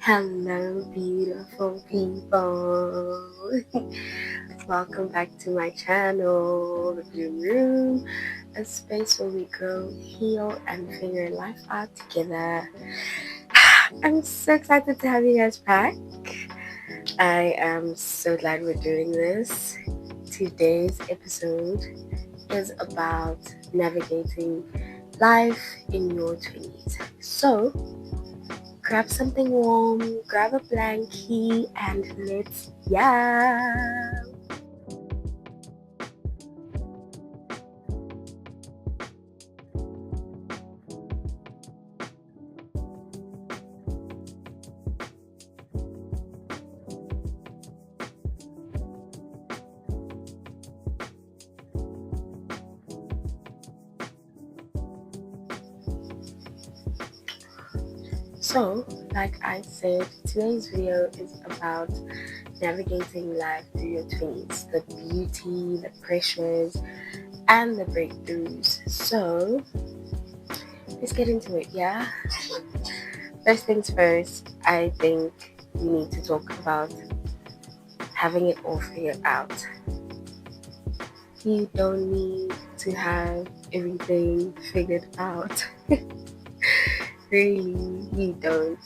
Hello, beautiful people. Welcome back to my channel, The Bloom Room, a space where we grow, heal, and figure life out together. I'm so excited to have you guys back. I am so glad we're doing this. Today's episode is about navigating life in your 20s. So, grab something warm, grab a blankie, and let's yap. So, like I said, today's video is about navigating life through your 20s, the beauty, the pressures, and the breakthroughs. So, let's get into it, yeah? First things first, I think we need to talk about having it all figured out. You don't need to have everything figured out. Really, you don't.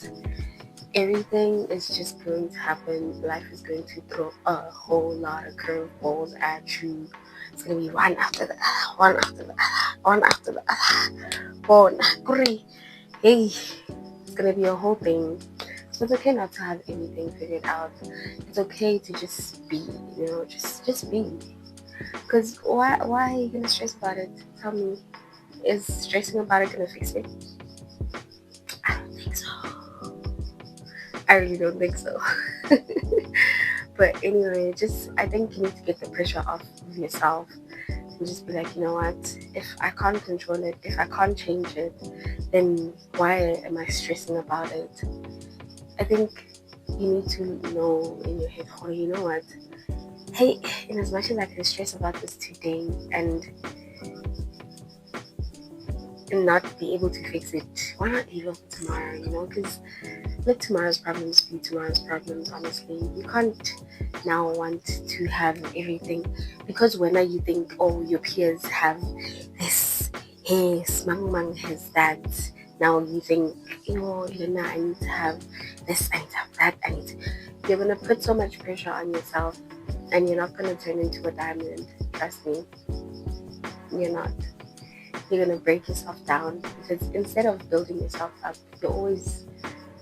Everything is just going to happen. Life is going to throw a whole lot of curveballs at you. It's going to be one after the other, one after the other, one after the other. One, three. Hey, it's going to be a whole thing. So it's okay not to have everything figured out. It's okay to just be, just be. Because why are you going to stress about it? Tell me, is stressing about it going to fix it? I don't think so. I really don't think so. But anyway, I think you need to get the pressure off of yourself and just be like, you know what? If I can't control it, if I can't change it, then why am I stressing about it? I think you need to know in your head, oh, you know what? Hey, in as much as I can stress about this today and not be able to fix it, why not leave it for tomorrow, because let tomorrow's problems be tomorrow's problems. Honestly, you can't now want to have everything, because when you think, oh, your peers have this, hey, Mang has that, now you think, Lena, I need to have this, I need to have that, you're gonna put so much pressure on yourself, and you're not gonna turn into a diamond. Trust me, you're not. You're gonna break yourself down, because instead of building yourself up, you're always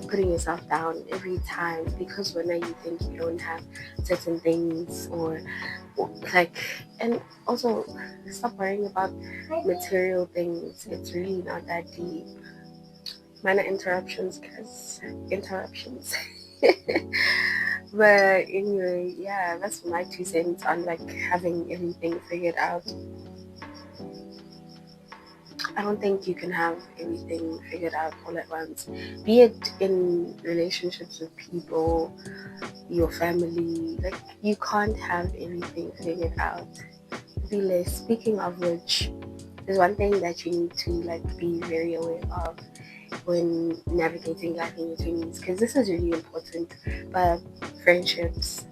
putting yourself down every time, because when you think you don't have certain things, or like, and also stop worrying about material things. It's really not that deep. Minor interruptions, guys, interruptions. But anyway, yeah, that's my 2 cents on like having everything figured out. I don't think you can have everything figured out all at once, be it in relationships with people, your family. Like, you can't have everything figured out. Be less. Speaking of which, there's one thing that you need to be very aware of when navigating life in your 20s, because this is really important. But friendships,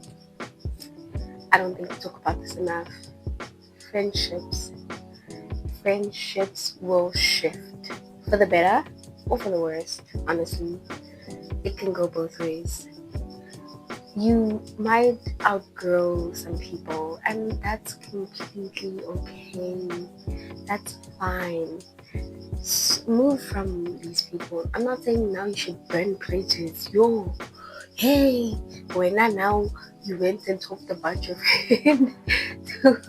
I don't think we talk about this enough. Friendships will shift for the better or for the worse. Honestly, it can go both ways. You might outgrow some people, and that's completely okay. That's fine. Move from these people. I'm not saying now you should burn bridges. Hey, when now you went and talked about your friend to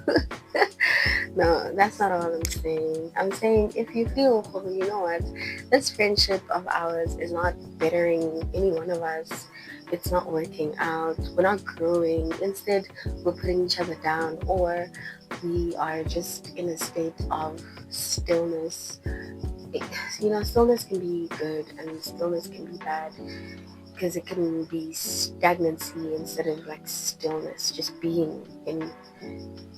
No, that's not all I'm saying. I'm saying, if you feel, oh, you know what, this friendship of ours is not bettering any one of us. It's not working out. We're not growing. Instead, we're putting each other down, or we are just in a state of stillness. Stillness can be good and stillness can be bad. because it can be stagnancy instead of like stillness, just being in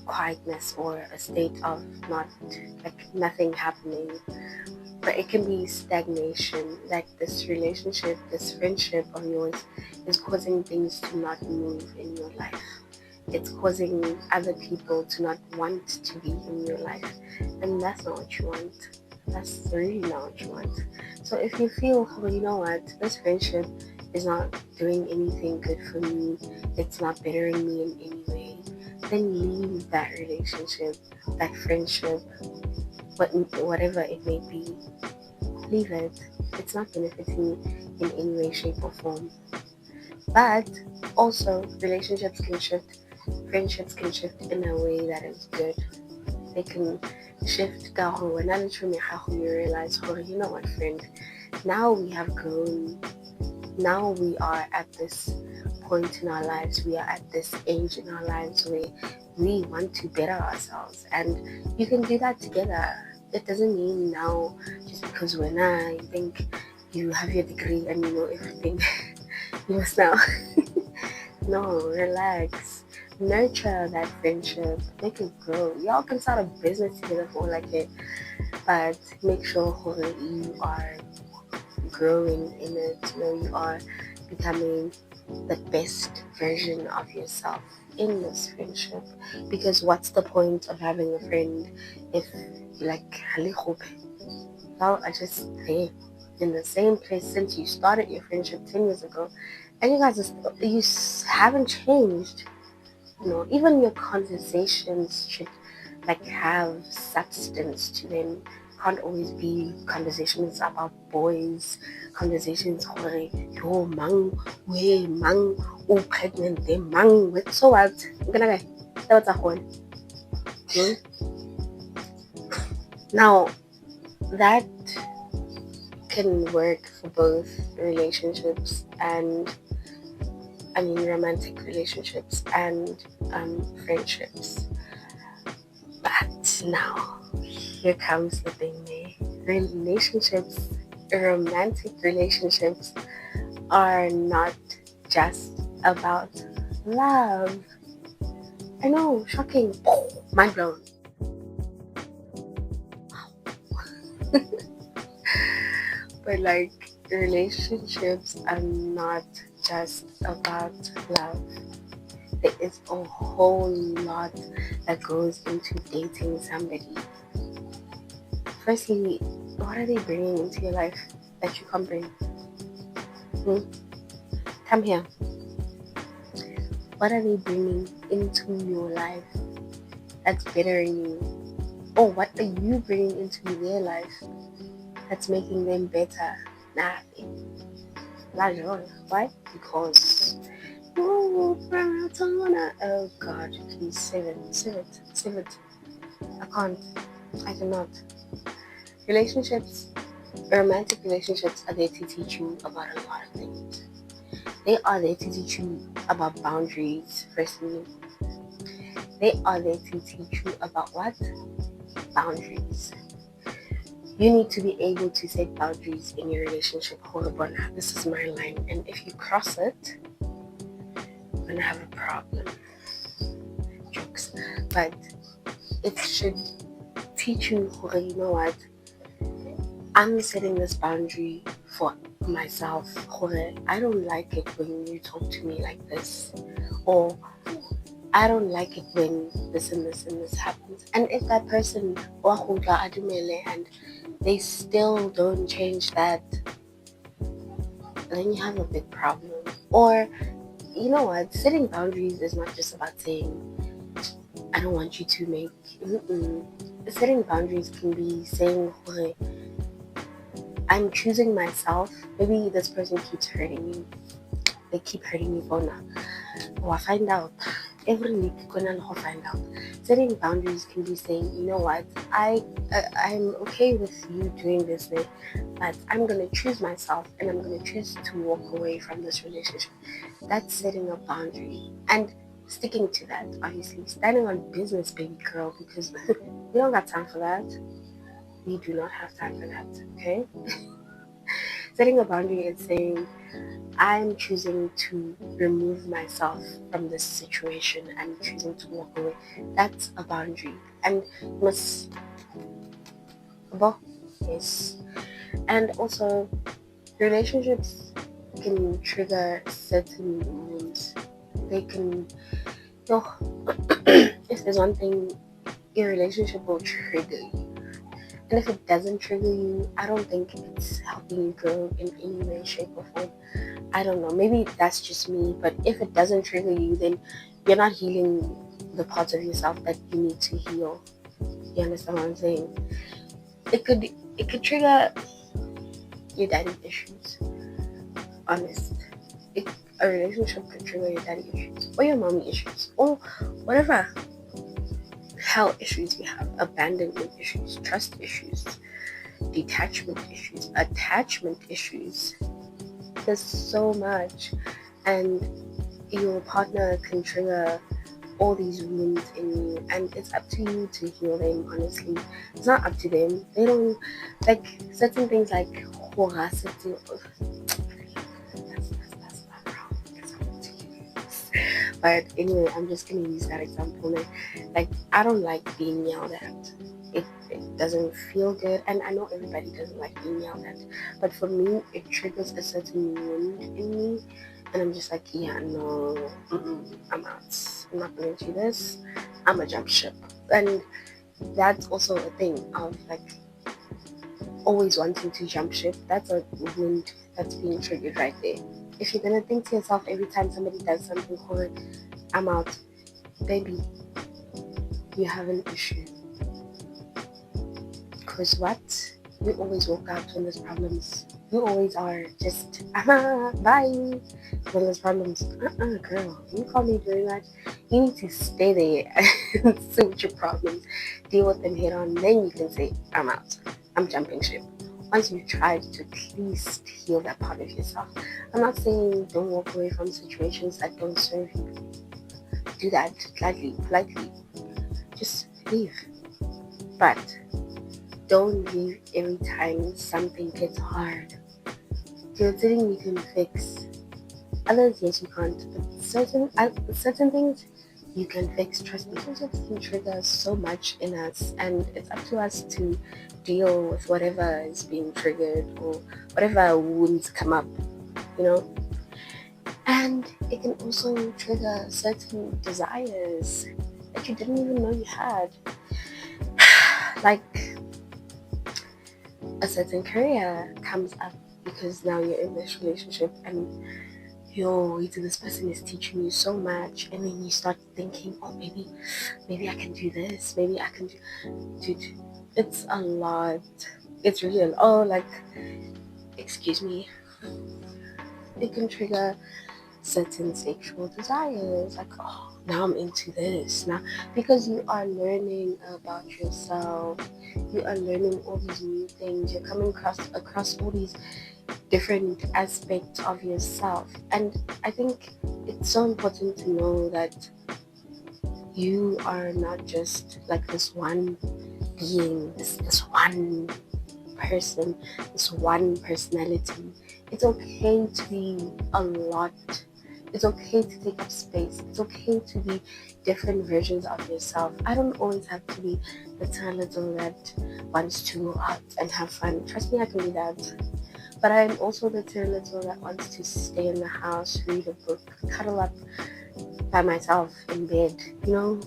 quietness or a state of not like nothing happening. But it can be stagnation, like this relationship, this friendship of yours is causing things to not move in your life. It's causing other people to not want to be in your life, and that's not what you want. That's really not what you want. So if you feel, well, you know what, this friendship is not doing anything good for me, it's not bettering me in any way, then leave that relationship, that friendship, whatever it may be. Leave it. It's not benefiting in any way, shape, or form. But also, relationships can shift, friendships can shift in a way that is good. They can shift when you realize, oh, you know what, friend, now we have grown. Now we are at this point in our lives, we are at this age in our lives where we want to better ourselves, and you can do that together. It doesn't mean now just because when I think you have your degree and you know everything, you must now. No, relax. Nurture that friendship. Make it grow. Y'all can start a business together for like it, but make sure that you are growing in it. You know, you are becoming the best version of yourself in this friendship. Because what's the point of having a friend if like y'all are just there in the same place since you started your friendship 10 years ago, and you guys haven't changed. You know, even your conversations should like have substance to them. Can't always be conversations about boys, conversations yo mang, we mang, oh pregnant, they mang, so what? That's a whole. Now that can work for both relationships and romantic relationships and friendships. But now here comes the thing, romantic relationships are not just about love. I know, shocking, mind blown. But like, relationships are not just about love. There is a whole lot that goes into dating somebody. Firstly, what are they bringing into your life that you can't bring? Come here. What are they bringing into your life that's bettering you? Or what are you bringing into their life that's making them better? Nothing. Why? Because oh God, please save it. I cannot. Romantic relationships are there to teach you about a lot of things. They are there to teach you about boundaries, firstly. They are there to teach you about what? Boundaries. You need to be able to set boundaries in your relationship. This is my line, and if you cross it, you're gonna have a problem. Jokes. But it should teach you, you know what? I'm setting this boundary for myself. I don't like it when you talk to me like this, or I don't like it when this and this and this happens. And if that person and they still don't change that, then you have a big problem. Or, you know what, setting boundaries is not just about saying, I don't want you to make. Setting boundaries can be saying, I'm choosing myself. Maybe this person keeps hurting me. They keep hurting me for now. I find out. Every week, I'll find out. Setting boundaries can be saying, you know what, I'm okay with you doing this way, but I'm going to choose myself and I'm going to choose to walk away from this relationship. That's setting a boundary and sticking to that, obviously. Standing on business, baby girl, because we don't got time for that. We do not have time for that, okay? Setting a boundary is saying, I'm choosing to remove myself from this situation. I'm choosing to walk away. That's a boundary. And must yes. And also, relationships can trigger certain wounds. They can, if there's one thing, your relationship will trigger you. And if it doesn't trigger you, I don't think it's helping you grow in any way, shape, or form. I don't know. Maybe that's just me. But if it doesn't trigger you, then you're not healing the parts of yourself that you need to heal. You understand what I'm saying? It could trigger your daddy issues. Honest. A relationship could trigger your daddy issues or your mommy issues or whatever hell issues you have, abandonment issues, trust issues, detachment issues, attachment issues. There's so much, and your partner can trigger all these wounds in you, and it's up to you to heal them. Honestly, it's not up to them. They don't like certain things like horacity. That's not wrong. It's up to you. But anyway, I'm just gonna use that example. Like I don't like being yelled at. It doesn't feel good, and I know everybody doesn't like being yelled at, but for me it triggers a certain wound in me, and I'm just like, yeah, no, I'm out. I'm not gonna do this. I'm a jump ship. And that's also a thing of like always wanting to jump ship. That's a wound that's being triggered right there. If you're gonna think to yourself every time somebody does something horrid, I'm out, baby, you have an issue. Because what? You always walk out when there's problems. You always are just, bye, when there's problems. Girl, you call me doing that. You need to stay there and see what your problems, deal with them head on. Then you can say, I'm out. I'm jumping ship. Once you've tried to at least heal that part of yourself. I'm not saying don't walk away from situations that don't serve you. Do that gladly, politely. Just leave. But don't leave every time something gets hard. There's nothing you can fix. Others, yes, you can't. But certain things you can fix. Trust me, relationships can trigger so much in us, and it's up to us to deal with whatever is being triggered or whatever wounds come up, you know. And it can also trigger certain desires that you didn't even know you had. Like a certain career comes up because now you're in this relationship and this person is teaching you so much, and then you start thinking, oh, maybe I can do this, maybe I can do it's a lot. It's really excuse me, it can trigger certain sexual desires, like, oh, now I'm into this now, because you are learning about yourself, you are learning all these new things, you're coming across all these different aspects of yourself. And I think it's so important to know that you are not just like this one being, this one person, this one personality. It's okay to be a lot. It's okay to take up space. It's okay to be different versions of yourself. I don't always have to be the little that wants to go out and have fun. Trust me, I can do that. But I'm also the little that wants to stay in the house, read a book, cuddle up by myself in bed. Go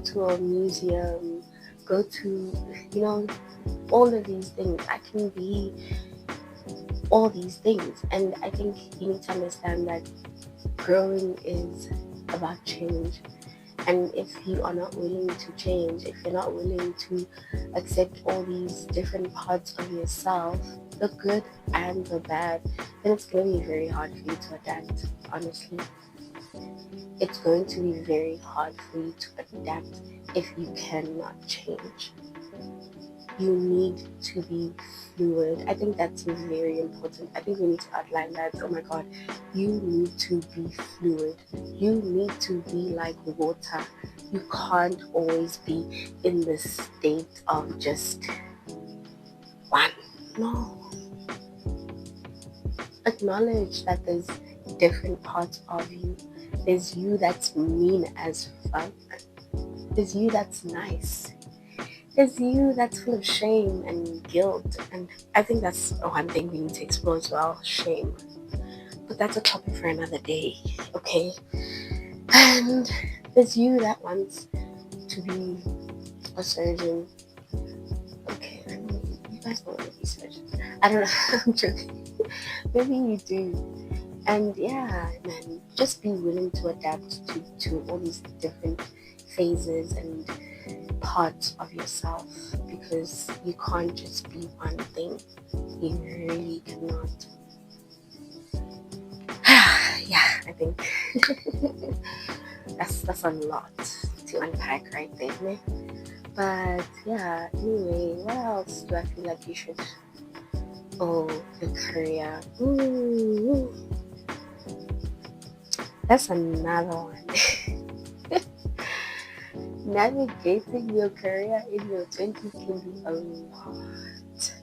to a museum, go to all of these things. I can be all these things, and I think you need to understand that growing is about change. And if you are not willing to change, if you're not willing to accept all these different parts of yourself, the good and the bad, then it's going to be very hard for you to adapt. Honestly, it's going to be very hard for you to adapt if you cannot change. You need to be fluid. I think that's very important. I think we need to outline that. Oh my God, you need to be fluid. You need to be like water. You can't always be in the state of just one. No, acknowledge that there's different parts of you. There's you that's mean as fuck. There's you that's nice. There's you that's full of shame and guilt. And I think that's one thing we need to explore as well, shame. But that's a topic for another day, okay? And there's you that wants to be a surgeon. Okay, I mean, you guys don't want to be surgeons. I don't know, I'm joking. Maybe you do. And yeah, man, just be willing to adapt to all these different phases and parts of yourself, because you can't just be one thing. You really cannot. Yeah, I think that's a lot to unpack right there, man. But yeah, anyway, what else do I feel like you should? Oh, your career. Ooh, that's another one. Navigating your career in your 20s can be a lot.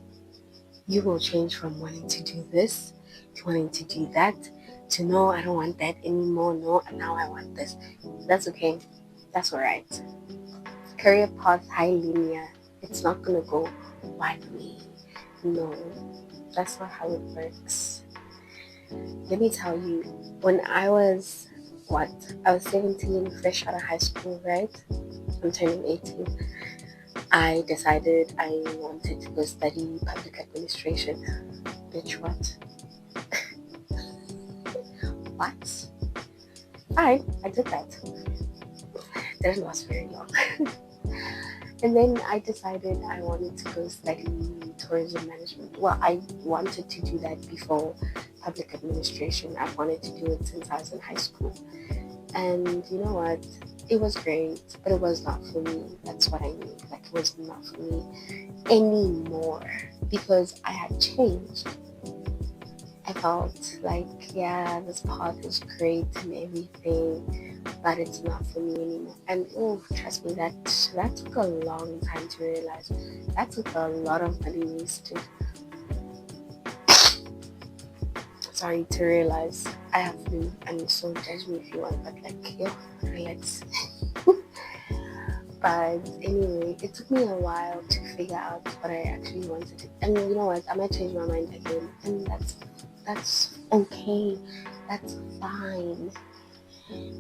You will change from wanting to do this to wanting to do that to no, I don't want that anymore. No, and now I want this. That's okay. That's alright. Career path high linear. It's not gonna go one way. No, that's not how it works. Let me tell you, when I was 17, fresh out of high school, right? I'm turning 18. I decided I wanted to go study public administration. Bitch, what? What? Fine, I did that. Didn't last very long. And then I decided I wanted to go study tourism management. Well, I wanted to do that before public administration. I wanted to do it since I was in high school. And you know what? It was great, but it was not for me. That's what I mean. Like, it was not for me anymore because I had changed. I felt like, yeah, this path is great and everything, but it's not for me anymore. And oh, trust me, that took a long time to realize. That took a lot of money wasted. Sorry, to realize. I have to, and so judge me if you want, but like, yo, relax. But anyway, it took me a while to figure out what I actually wanted to. And you know what? I might change my mind again, and that's okay. That's fine.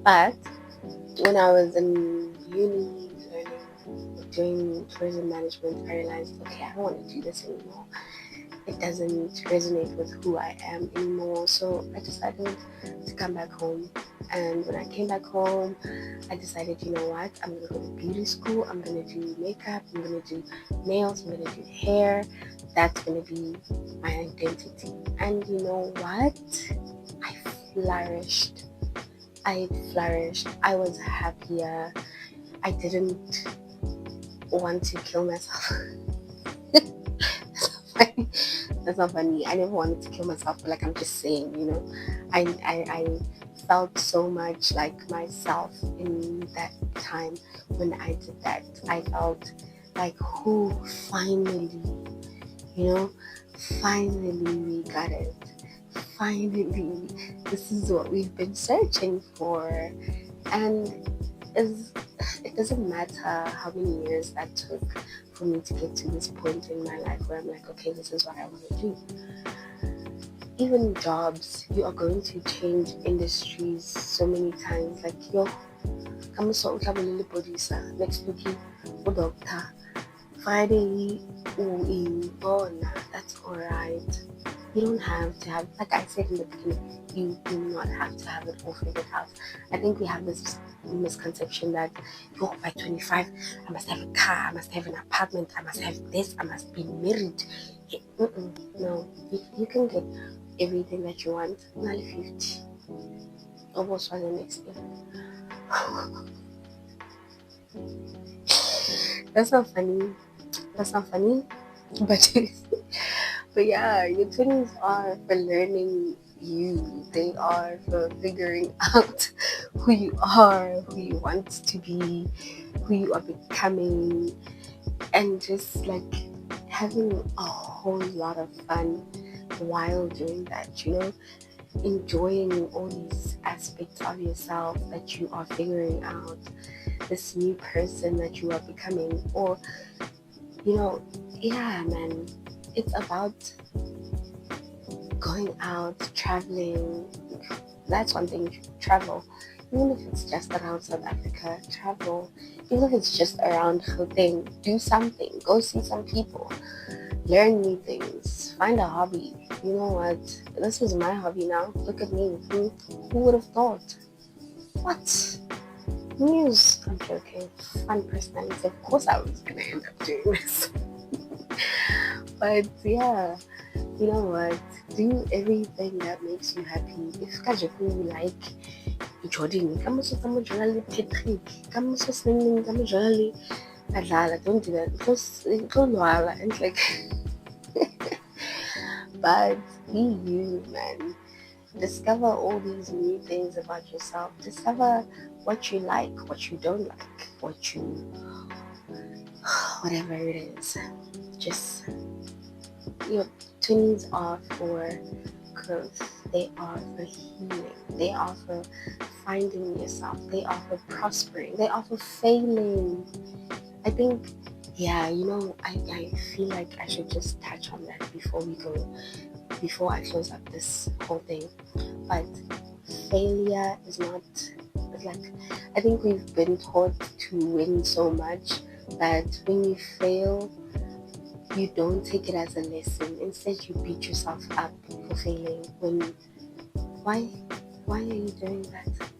But when I was in uni doing tourism management, I realized, okay, I don't want to do this anymore. It doesn't resonate with who I am anymore. So I decided to come back home. And when I came back home, I decided, you know what? I'm going to go to beauty school. I'm going to do makeup. I'm going to do nails. I'm going to do hair. That's going to be my identity. And you know what? I flourished. I was happier. I didn't want to kill myself. That's not funny. I never wanted to kill myself, but like, I'm just saying, you know, I felt so much like myself in that time when I did that. I felt like, who finally, you know, finally we got it. Finally, this is what we've been searching for. And it doesn't matter how many years that took for me to get to this point in my life where I'm like, okay, this is what I want to do. Even jobs, you are going to change industries so many times. Like, yo, I'm so police, next week, doctor, Friday, that's alright. You don't have to have, like I said in the beginning, you do not have to have it all figured out. I think we have this misconception that, yo, by 25, I must have a car, I must have an apartment, I must have this, I must be married. No, you can get everything that you want. Only 50. Almost for the next year. That's not funny. But yeah, your 20s are for learning you. They are for figuring out who you are, who you want to be, who you are becoming, and just like having a whole lot of fun while doing that, enjoying all these aspects of yourself that you are figuring out, this new person that you are becoming, or yeah, man, it's about going out, traveling. That's one thing. Travel, even if it's just around South Africa, travel. Even if it's just around Gauteng, do something. Go see some people, learn new things, find a hobby. You know what? This is my hobby now. Look at me. Who would have thought? What? News. I'm joking. Fun personality. Of course, I was gonna end up doing this. But yeah, you know what? Do everything that makes you happy. If you like Jordan, come on, journal Patrick, come on, singing, come on, journal Adala, don't do that. It was while and like, but be you, man. Discover all these new things about yourself. Discover what you like, what you don't like, whatever it is. Just, your 20s are for growth. They are for healing. They are for finding yourself. They are for prospering. They are for failing. I think, yeah, I feel like I should just touch on that before I close up this whole thing. But failure is not, like, I think we've been taught to win so much that when you fail, you don't take it as a lesson. Instead, you beat yourself up for failing. Why are you doing that?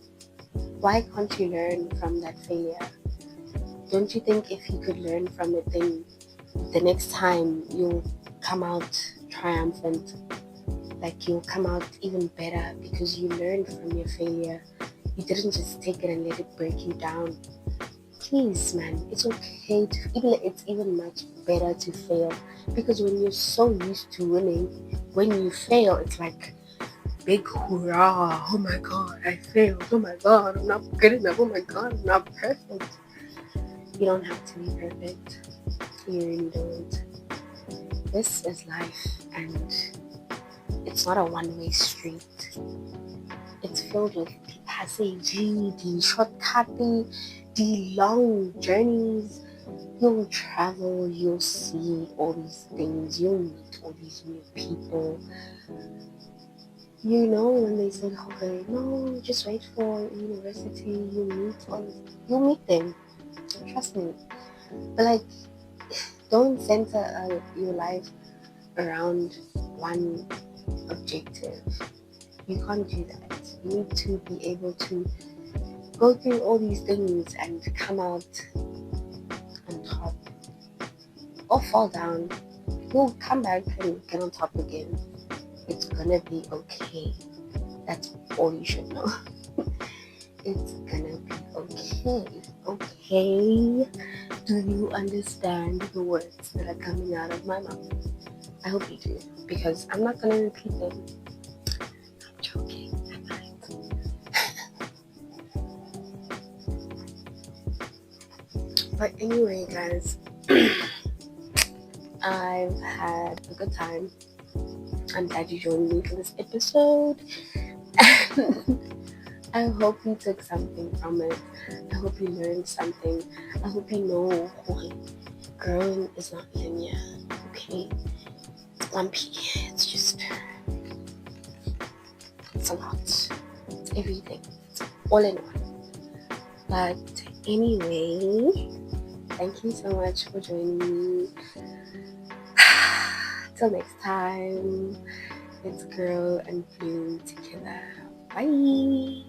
Why can't you learn from that failure? Don't you think if you could learn from it, then the next time you'll come out triumphant? Like, you'll come out even better because you learned from your failure. You didn't just take it and let it break you down. Please, man, it's okay it's even much better to fail, because when you're so used to winning, when you fail, it's like big hoorah. Oh my god, I failed. Oh my god, I'm not good enough. Oh my god, I'm not perfect. You don't have to be perfect. You really don't. This is life, and it's not a one-way street. It's filled with the passage, the shortcut, the long journeys. You'll travel, you'll see all these things, you'll meet all these new people. When they say, okay, no, just wait for university, you'll meet them. Trust me. But like, don't center your life around one objective. You can't do that. You need to be able to go through all these things and come out on top, or fall down. You'll come back and get on top again. It's gonna be okay. That's all you should know. It's gonna be okay. Okay? Do you understand the words that are coming out of my mouth? I hope you do, because I'm not gonna repeat them. I'm joking. I might. But anyway, guys, I've had a good time. I'm glad you joined me for this episode. I hope you took something from it. I hope you learned something. I hope you know growing is not linear. Okay? It's lumpy. It's a lot. It's everything. It's all in one. But anyway, thank you so much for joining me. Till next time, let's grow and bloom together. Bye.